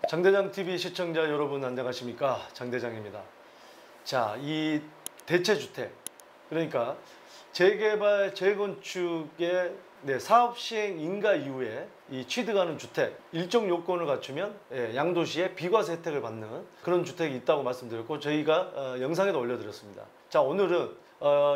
장대장TV 시청자 여러분 안녕하십니까? 장대장입니다. 자, 이 대체주택, 그러니까 재개발, 재건축의 사업 시행 인가 이후에 이 취득하는 주택, 일정 요건을 갖추면 양도시에 비과세 혜택을 받는 그런 주택이 있다고 말씀드렸고, 저희가 영상에도 올려드렸습니다. 자, 오늘은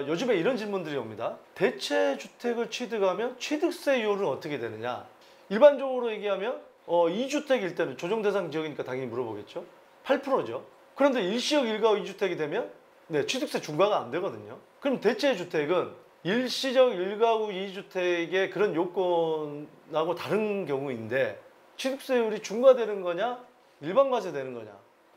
요즘에 이런 질문들이 옵니다. 대체주택을 취득하면 취득세율은 어떻게 되느냐? 일반적으로 얘기하면 2주택일 때는 조정대상 지역이니까 당연히 물어보겠죠. 8%죠. 그런데 일시적 1가구 2주택이 되면 취득세 중과가 안 되거든요. 그럼 대체주택은 일시적 1가구 2주택의 그런 요건하고 다른 경우인데 취득세율이 중과되는 거냐 일반과세 되는 거냐.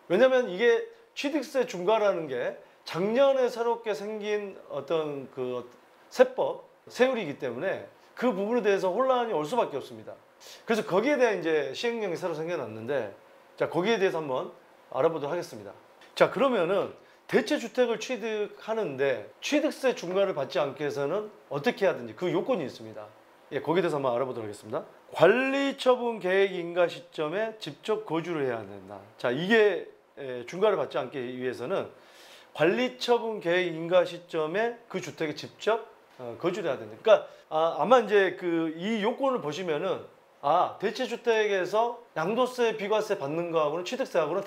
왜냐면 이게 취득세 중과라는 게 작년에 새롭게 생긴 어떤 그 세법, 세율이기 때문에 그 부분에 대해서 혼란이 올 수밖에 없습니다. 그래서 거기에 대한 이제 시행령이 새로 생겨났는데, 자, 거기에 대해서 한번 알아보도록 하겠습니다. 자, 그러면은 대체주택을 취득하는데 취득세 중과를 받지 않게 해서는 어떻게 해야 되는지 그 요건이 있습니다. 거기에 대해서 한번 알아보도록 하겠습니다. 관리처분 계획 인가 시점에 직접 거주를 해야 된다. 자, 이게 중과를 받지 않기 위해서는 관리처분 계획 인가 시점에 그 주택에 직접 거주를 해야 된다. 그러니까 아마 이제 이 요건을 보시면은 대체주택에서 양도세, 비과세 받는 거하고는 취득세하고는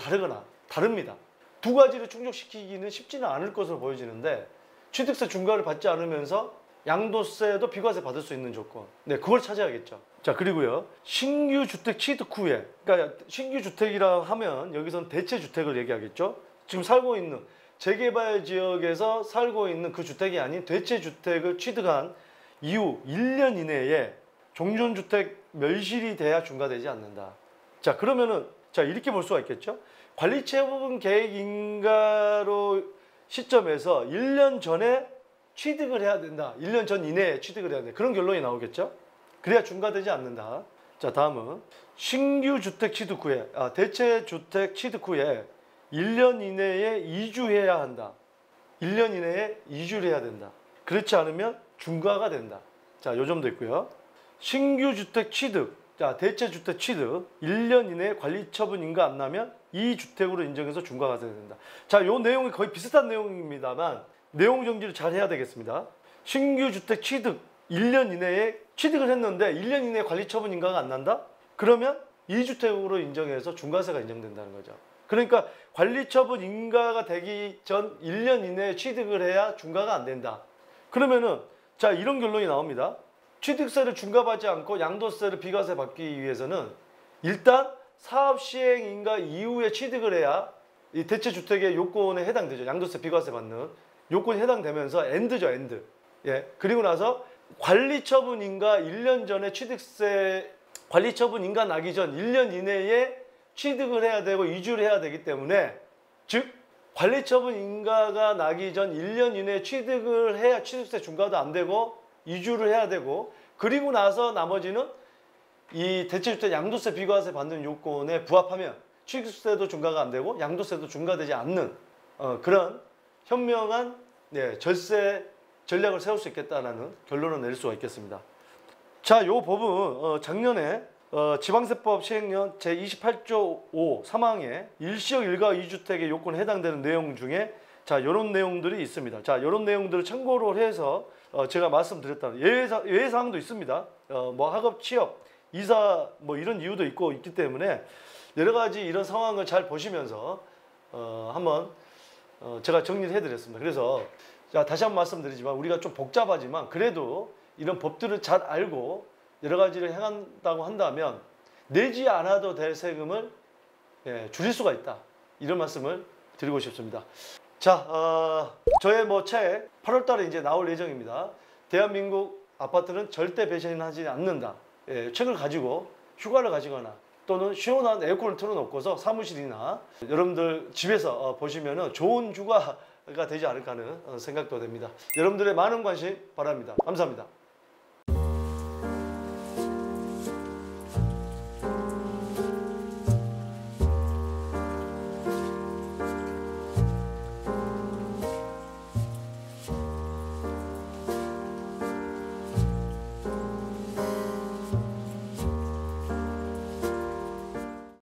다릅니다. 두 가지를 충족시키기는 쉽지는 않을 것으로 보여지는데, 취득세 중과를 받지 않으면서 양도세도 비과세 받을 수 있는 조건, 그걸 찾아야겠죠. 자, 그리고요, 신규 주택 취득 후에, 그러니까 신규 주택이라 하면 여기서는 대체주택을 얘기하겠죠. 지금 살고 있는 재개발 지역에서 살고 있는 그 주택이 아닌 대체주택을 취득한 이후 1년 이내에 종전주택 멸실이 돼야 중과되지 않는다. 자, 그러면은 이렇게 볼 수가 있겠죠. 관리처분 계획 인가로 시점에서 1년 전에 취득을 해야 된다. 1년 전 이내에 취득을 해야 된다. 그런 결론이 나오겠죠. 그래야 중과되지 않는다. 자, 다음은 신규 주택 취득 후에, 대체주택 취득 후에 1년 이내에 이주해야 한다. 1년 이내에 이주를 해야 된다. 그렇지 않으면 중과가 된다. 자, 요 점도 있고요. 신규 주택 취득, 자, 대체주택 취득 1년 이내에 관리처분 인가 안 나면 이 주택으로 인정해서 중과가 된다. 자, 요 내용이 거의 비슷한 내용입니다만 내용 정리를 잘 해야 되겠습니다. 신규 주택 취득 1년 이내에 취득을 했는데 1년 이내에 관리처분 인가가 안 난다? 그러면 이 주택으로 인정해서 중과세가 인정된다는 거죠. 그러니까 관리처분 인가가 되기 전 1년 이내에 취득을 해야 중과가 안 된다. 그러면은 자, 이런 결론이 나옵니다. 취득세를 중과받지 않고 양도세를 비과세 받기 위해서는 일단 사업 시행 인가 이후에 취득을 해야 이 대체주택의 요건에 해당되죠. 양도세 비과세 받는 요건에 해당되면서 엔드죠, 엔드. 그리고 나서 관리처분 인가 1년 전에 취득세, 관리처분 인가 나기 전 1년 이내에 취득을 해야 되고 이주를 해야 되기 때문에, 즉 관리처분 인가가 나기 전 1년 이내에 취득을 해야 취득세 중과도 안 되고 이주를 해야 되고, 그리고 나서 나머지는 이 대체주택 양도세 비과세 받는 요건에 부합하면 취득세도 중과가 안 되고 양도세도 중과되지 않는 그런 현명한 절세 전략을 세울 수 있겠다라는 결론을 내릴 수가 있겠습니다. 자, 요 법은 작년에 지방세법 시행령 제28조 5 3항에 일시적 1가구 2주택의 요건에 해당되는 내용 중에 자, 요런 내용들이 있습니다. 자, 요런 내용들을 참고로 해서 제가 말씀드렸다는 예외사항도 있습니다. 뭐 학업, 취업, 이사 뭐 이런 이유도 있기 때문에 여러 가지 이런 상황을 잘 보시면서 한번 제가 정리를 해드렸습니다. 그래서 자, 다시 한번 말씀드리지만 우리가 좀 복잡하지만 그래도 이런 법들을 잘 알고 여러 가지를 행한다고 한다면 내지 않아도 될 세금을 줄일 수가 있다. 이런 말씀을 드리고 싶습니다. 자, 저의 책 8월 달에 이제 나올 예정입니다. 대한민국 아파트는 절대 배신하지 않는다. 책을 가지고 휴가를 가지거나 또는 시원한 에어컨을 틀어놓고서 사무실이나 여러분들 집에서 보시면은 좋은 휴가가 되지 않을까 하는 생각도 됩니다. 여러분들의 많은 관심 바랍니다. 감사합니다.